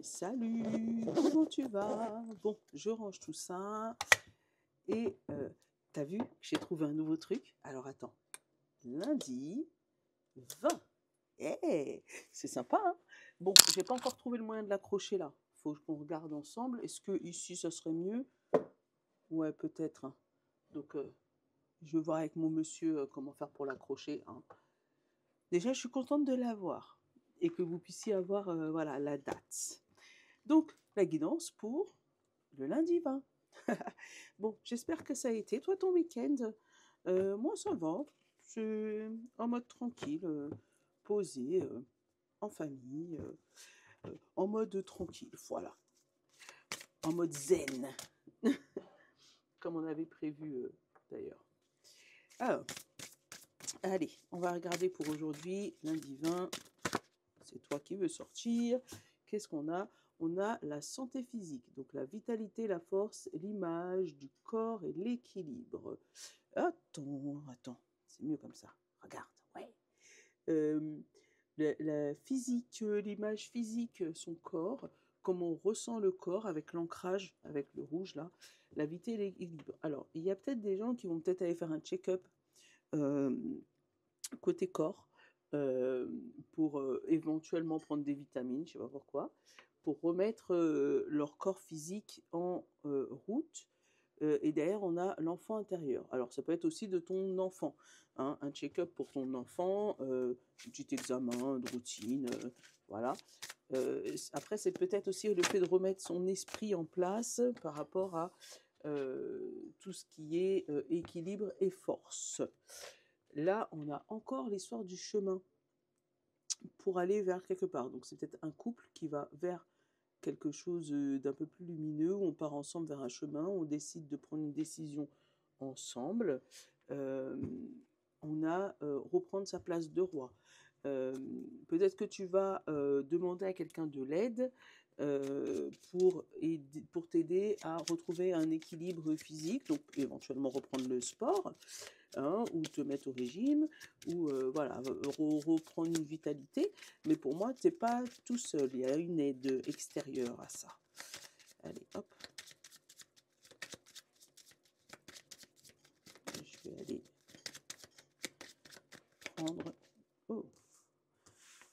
Salut, comment tu vas? Bon, je range tout ça et t'as vu, j'ai trouvé un nouveau truc. Alors attends, lundi 20. C'est sympa, hein? Bon, j'ai pas encore trouvé le moyen de l'accrocher là. Faut qu'on regarde ensemble. Est-ce que ici ça serait mieux? Ouais, peut-être, hein. Donc, je vais voir avec mon monsieur comment faire pour l'accrocher, hein. Déjà, je suis contente de l'avoir et que vous puissiez avoir voilà, la date. Donc, la guidance pour le lundi 20. Bon, j'espère que ça a été. Toi, ton week-end, moi, ça va. C'est en mode tranquille, posé, en famille, en mode tranquille, voilà. En mode zen, comme on avait prévu d'ailleurs. Alors, allez, on va regarder pour aujourd'hui, lundi 20. C'est toi qui veux sortir. Qu'est-ce qu'on a? On a la santé physique, donc la vitalité, la force, l'image du corps et l'équilibre. Attends, c'est mieux comme ça. Regarde, ouais. La physique, l'image physique, son corps, comment on ressent le corps avec l'ancrage, avec le rouge là, la vitalité et l'équilibre. Alors, il y a peut-être des gens qui vont peut-être aller faire un check-up côté corps pour éventuellement prendre des vitamines, je sais pas pourquoi, pour remettre leur corps physique en route. Et derrière, on a l'enfant intérieur. Alors, ça peut être aussi de ton enfant, hein, un check-up pour ton enfant, un petit examen de routine, voilà. Après, c'est peut-être aussi le fait de remettre son esprit en place par rapport à tout ce qui est équilibre et force. Là, on a encore l'histoire du chemin pour aller vers quelque part. Donc, c'est peut-être un couple qui va vers quelque chose d'un peu plus lumineux, où on part ensemble vers un chemin, on décide de prendre une décision ensemble. On a reprendre sa place de roi. Peut-être que tu vas demander à quelqu'un de l'aide pour t'aider à retrouver un équilibre physique, donc éventuellement reprendre le sport, hein, ou te mettre au régime, ou voilà, reprendre une vitalité. Mais pour moi, tu n'es pas tout seul, il y a une aide extérieure à ça. Allez, hop. Je vais aller prendre... Oh.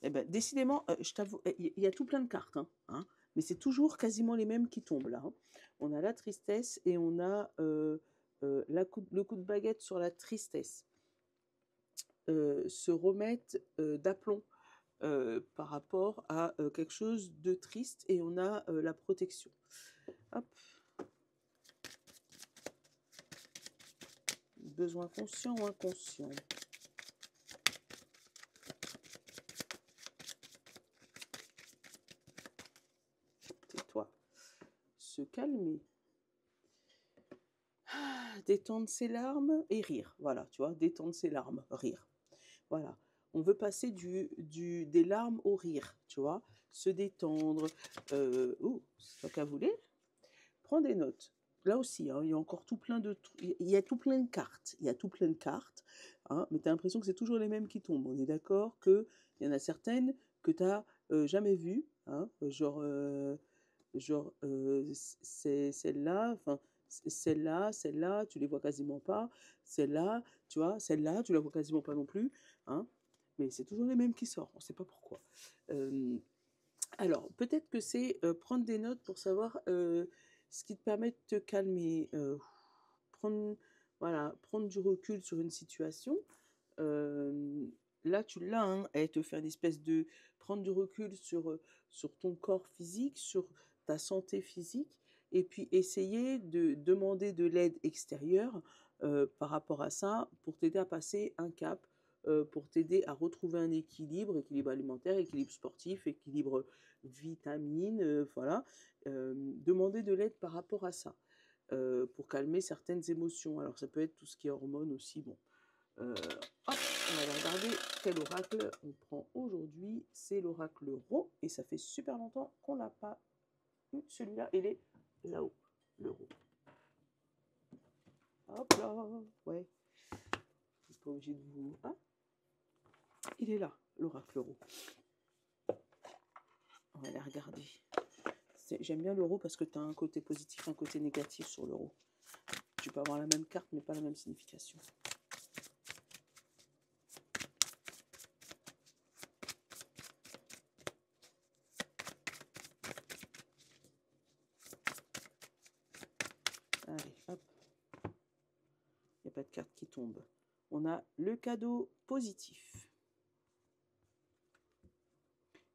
Eh ben, décidément, je t'avoue, il y a tout plein de cartes, hein, mais c'est toujours quasiment les mêmes qui tombent là, hein. On a la tristesse et on a le coup de baguette sur la tristesse. Se remettre d'aplomb par rapport à quelque chose de triste et on a la protection. Hop. Besoin conscient ou inconscient? Tais-toi. Se calmer. Détendre ses larmes et rire. Voilà, tu vois, détendre ses larmes, rire. Voilà. On veut passer des larmes au rire, tu vois. Se détendre. C'est toi qu'à voulez. Prends des notes. Là aussi, hein, il y a encore tout plein de trucs. Il y a tout plein de cartes. Il y a tout plein de cartes. Hein, mais tu as l'impression que c'est toujours les mêmes qui tombent. On est d'accord qu'il y en a certaines que tu n'as jamais vues. Hein, c'est celle-là, enfin, celle-là, tu les vois quasiment pas. Celle-là, tu vois, celle-là, tu la vois quasiment pas non plus. Hein, mais c'est toujours les mêmes qui sortent. On ne sait pas pourquoi. Alors, peut-être que c'est prendre des notes pour savoir ce qui te permet de te calmer, prendre du recul sur une situation. Là, tu l'as, hein, elle te fait une espèce de prendre du recul sur ton corps physique, sur ta santé physique, et puis essayer de demander de l'aide extérieure par rapport à ça pour t'aider à passer un cap, pour t'aider à retrouver un équilibre alimentaire, équilibre sportif, équilibre vitamines, voilà. Demander de l'aide par rapport à ça, pour calmer certaines émotions. Alors ça peut être tout ce qui est hormones aussi, bon. Hop, on va regarder quel oracle on prend aujourd'hui. C'est l'oracle Rho, et ça fait super longtemps qu'on l'a pas eu. Celui-là, il est là-haut, le Rho. Hop là, ouais. Je suis pas obligé de vous... Ah, il est là, l'oracle Rho. On va aller regarder. J'aime bien l'euro parce que tu as un côté positif, un côté négatif sur l'euro. Tu peux avoir la même carte, mais pas la même signification. Allez, hop. Il n'y a pas de carte qui tombe. On a le cadeau positif.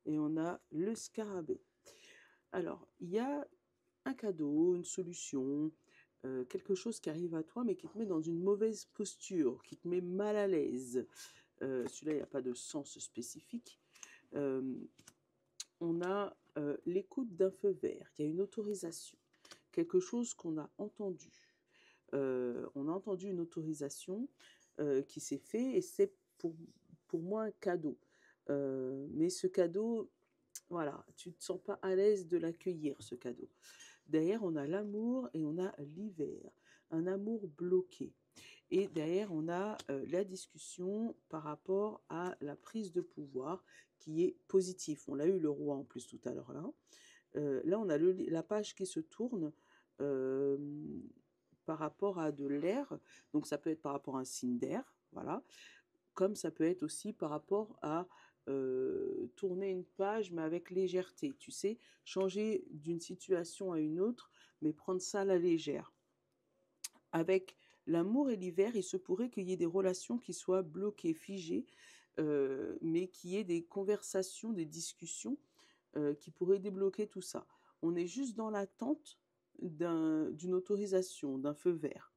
Et on a le scarabée. Alors, il y a un cadeau, une solution, quelque chose qui arrive à toi, mais qui te met dans une mauvaise posture, qui te met mal à l'aise. Celui-là, il n'y a pas de sens spécifique. On a l'écoute d'un feu vert, il y a une autorisation, quelque chose qu'on a entendu. On a entendu une autorisation qui s'est fait et c'est pour moi un cadeau. Mais ce cadeau, voilà, tu ne te sens pas à l'aise de l'accueillir, ce cadeau. Derrière, on a l'amour et on a l'hiver, un amour bloqué. Et derrière, on a la discussion par rapport à la prise de pouvoir qui est positive. On l'a eu le roi en plus tout à l'heure là. Là, on a la page qui se tourne par rapport à de l'air. Donc, ça peut être par rapport à un signe d'air, voilà. Comme ça peut être aussi par rapport à tourner une page, mais avec légèreté. Tu sais, changer d'une situation à une autre, mais prendre ça à la légère. Avec l'amour et l'hiver, il se pourrait qu'il y ait des relations qui soient bloquées, figées, mais qu'il y ait des conversations, des discussions qui pourraient débloquer tout ça. On est juste dans l'attente d'une autorisation, d'un feu vert.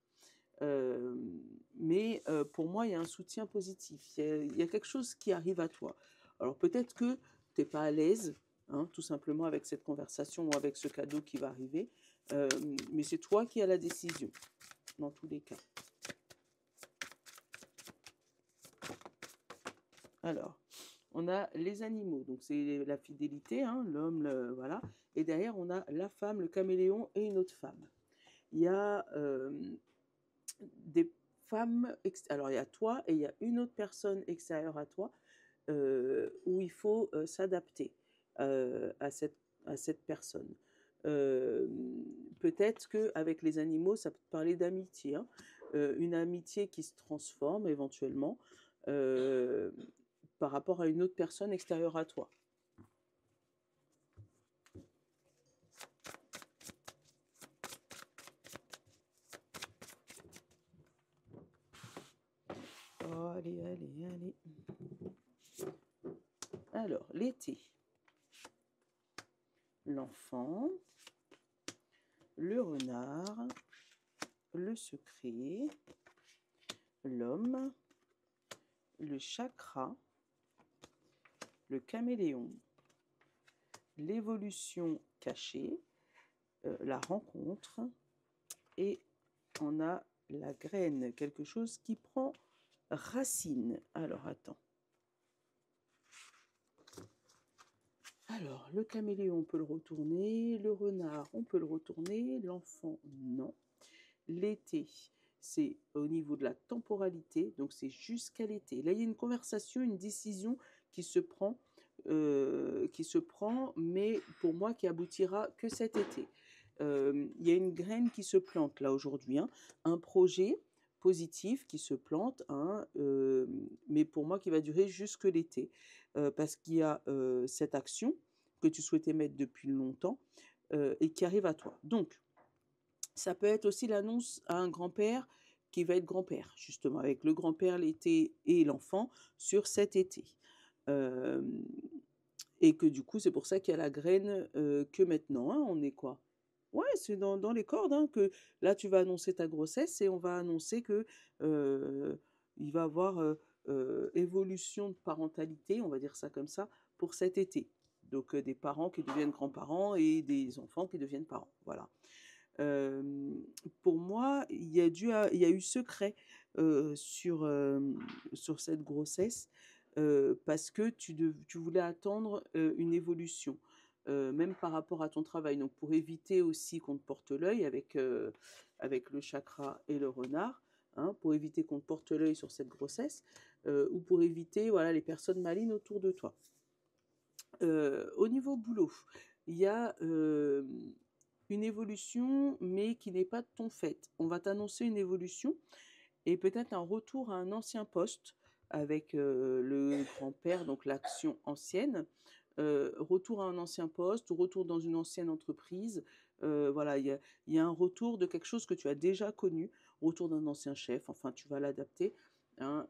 Mais pour moi, il y a un soutien positif. Il y a quelque chose qui arrive à toi. Alors peut-être que tu n'es pas à l'aise, hein, tout simplement avec cette conversation ou avec ce cadeau qui va arriver, mais c'est toi qui as la décision, dans tous les cas. Alors, on a les animaux, donc c'est la fidélité, hein, l'homme, voilà. Et derrière, on a la femme, le caméléon et une autre femme. Il y a des femmes, alors il y a toi et il y a une autre personne extérieure à toi où il faut s'adapter à cette personne. Peut-être qu'avec les animaux, ça peut te parler d'amitié, hein, une amitié qui se transforme éventuellement par rapport à une autre personne extérieure à toi. Oh, allez, allez, allez. Alors, l'été. L'enfant, le renard, le secret, l'homme, le chakra, le caméléon, l'évolution cachée, la rencontre, et on a la graine, quelque chose qui prend racine. Alors, attends. Alors, le caméléon, on peut le retourner, le renard, on peut le retourner, l'enfant, non. L'été, c'est au niveau de la temporalité, donc c'est jusqu'à l'été. Là, il y a une conversation, une décision qui se prend, mais pour moi, qui aboutira que cet été. Il y a une graine qui se plante là aujourd'hui, hein, un projet positif qui se plante, hein, mais pour moi qui va durer jusque l'été, parce qu'il y a cette action que tu souhaitais mettre depuis longtemps et qui arrive à toi. Donc, ça peut être aussi l'annonce à un grand-père qui va être grand-père, justement, avec le grand-père l'été et l'enfant sur cet été. Et que du coup, c'est pour ça qu'il y a la graine que maintenant, hein, on est quoi? Ouais, c'est dans les cordes, hein, que là, tu vas annoncer ta grossesse et on va annoncer que il va y avoir évolution de parentalité, on va dire ça comme ça, pour cet été. Donc, des parents qui deviennent grands-parents et des enfants qui deviennent parents. Voilà. Pour moi, il y a eu secret sur cette grossesse parce que tu voulais attendre une évolution, même par rapport à ton travail. Donc, pour éviter aussi qu'on te porte l'œil avec le chakra et le renard, hein, pour éviter qu'on te porte l'œil sur cette grossesse, ou pour éviter, voilà, les personnes malignes autour de toi. Au niveau boulot, il y a une évolution, mais qui n'est pas de ton fait. On va t'annoncer une évolution et peut-être un retour à un ancien poste avec le grand-père, donc l'action ancienne. Retour à un ancien poste, ou retour dans une ancienne entreprise. Voilà, il y a un retour de quelque chose que tu as déjà connu, retour d'un ancien chef, enfin tu vas l'adapter, hein,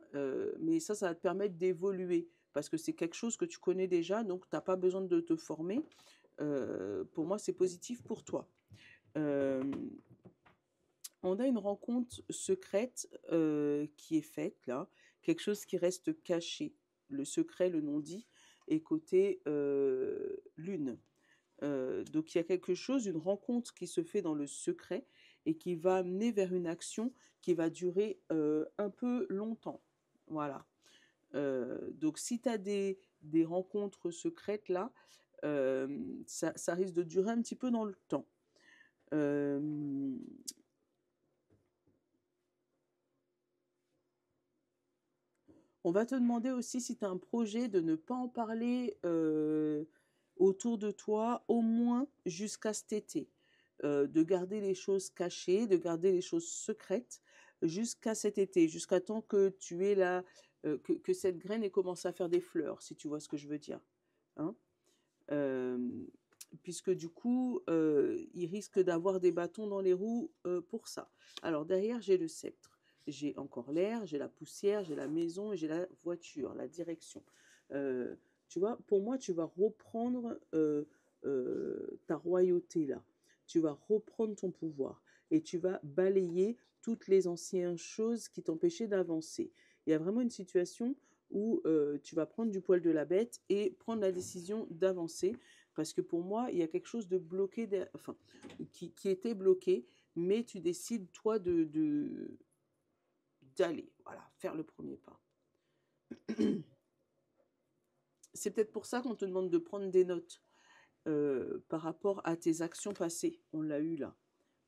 mais ça va te permettre d'évoluer, parce que c'est quelque chose que tu connais déjà, donc tu n'as pas besoin de te former. Pour moi, c'est positif pour toi. Euh, on a une rencontre secrète qui est faite là, quelque chose qui reste caché. Le secret, le non-dit, est côté lune. Donc il y a quelque chose, une rencontre qui se fait dans le secret et qui va amener vers une action qui va durer un peu longtemps. Voilà. Donc si tu as des rencontres secrètes là, ça risque de durer un petit peu dans le temps. Euh, On va te demander aussi si tu as un projet de ne pas en parler autour de toi, au moins jusqu'à cet été. De garder les choses cachées, de garder les choses secrètes jusqu'à cet été, jusqu'à temps que tu aies que cette graine ait commencé à faire des fleurs, si tu vois ce que je veux dire. Hein. Euh, Puisque du coup, il risque d'avoir des bâtons dans les roues pour ça. Alors derrière, j'ai le sceptre. J'ai encore l'air, j'ai la poussière, j'ai la maison et j'ai la voiture, la direction. Euh, Tu vois, pour moi, tu vas reprendre ta royauté là. Tu vas reprendre ton pouvoir et tu vas balayer toutes les anciennes choses qui t'empêchaient d'avancer. Il y a vraiment une situation où tu vas prendre du poil de la bête et prendre la décision d'avancer, parce que pour moi, il y a quelque chose de bloqué, enfin, qui était bloqué, mais tu décides, toi, d'aller, voilà, faire le premier pas. C'est peut-être pour ça qu'on te demande de prendre des notes par rapport à tes actions passées. On l'a eu là,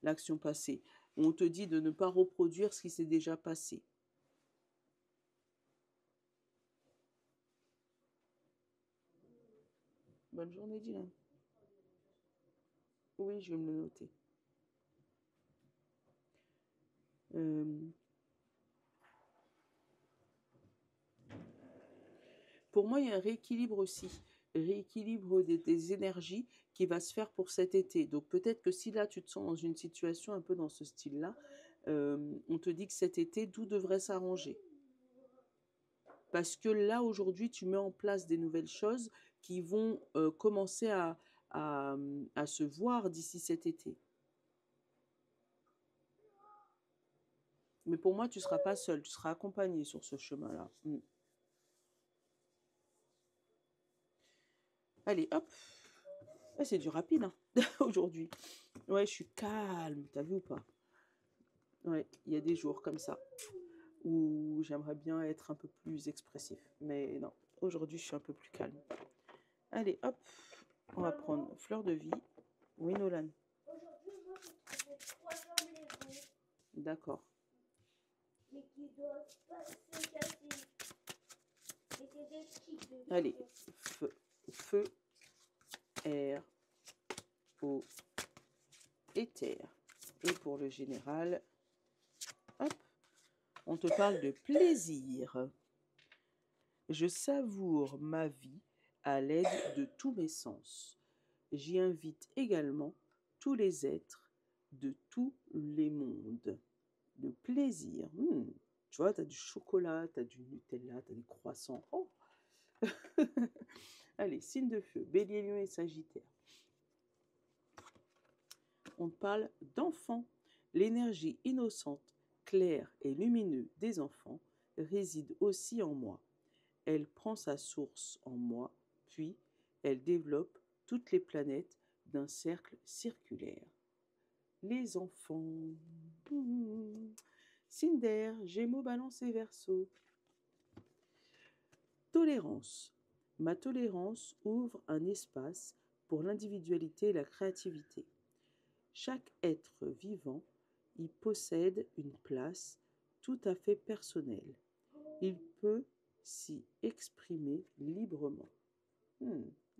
l'action passée. On te dit de ne pas reproduire ce qui s'est déjà passé. Bonne journée, Dylan. Oui, je vais me le noter. Euh, Pour moi, il y a un rééquilibre aussi, rééquilibre des énergies qui va se faire pour cet été. Donc peut-être que si là, tu te sens dans une situation un peu dans ce style-là, on te dit que cet été, tout devrait s'arranger. Parce que là, aujourd'hui, tu mets en place des nouvelles choses qui vont commencer à se voir d'ici cet été. Mais pour moi, tu ne seras pas seul, tu seras accompagné sur ce chemin-là. Allez, hop. Ouais, c'est du rapide hein, aujourd'hui. Ouais, je suis calme, t'as vu ou pas? Ouais, il y a des jours comme ça où j'aimerais bien être un peu plus expressif. Mais non, aujourd'hui, je suis un peu plus calme. Allez, hop, on va prendre fleur de vie. Oui, Nolan. D'accord. Allez, feu, feu, air, eau et terre. Et pour le général, hop, on te parle de plaisir. Je savoure ma vie à l'aide de tous mes sens. J'y invite également tous les êtres de tous les mondes. Le plaisir. Tu vois, tu as du chocolat, tu as du Nutella, tu as des croissants. Oh. Allez, signe de feu, Bélier, Lion et Sagittaire. On parle d'enfants. L'énergie innocente, claire et lumineuse des enfants réside aussi en moi. Elle prend sa source en moi, puis elle développe toutes les planètes d'un cercle circulaire. Les enfants. Signe d'air, Gémeaux, Balance et Verseau. Tolérance. Ma tolérance ouvre un espace pour l'individualité et la créativité. Chaque être vivant y possède une place tout à fait personnelle. Il peut s'y exprimer librement.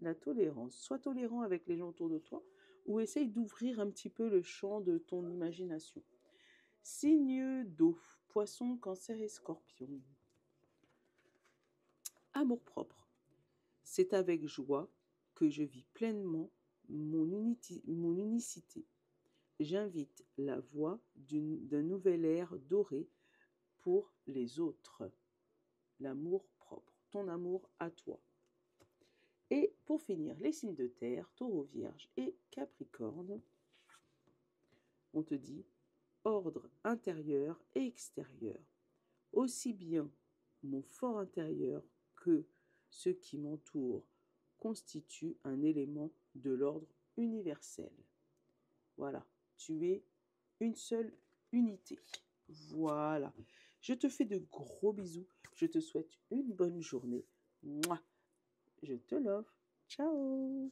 la tolérance. Sois tolérant avec les gens autour de toi ou essaye d'ouvrir un petit peu le champ de ton imagination. Signe d'eau, poisson, cancer et scorpion. Amour-propre. C'est avec joie que je vis pleinement mon unicité. J'invite la voix d'un nouvel air doré pour les autres. L'amour propre, ton amour à toi. Et pour finir, les signes de terre, Taureau, Vierge et Capricorne. On te dit ordre intérieur et extérieur. Aussi bien mon fort intérieur que ce qui m'entoure constituent un élément de l'ordre universel. Voilà, tu es une seule unité. Voilà. Je te fais de gros bisous. Je te souhaite une bonne journée. Mouah. Je te love. Ciao.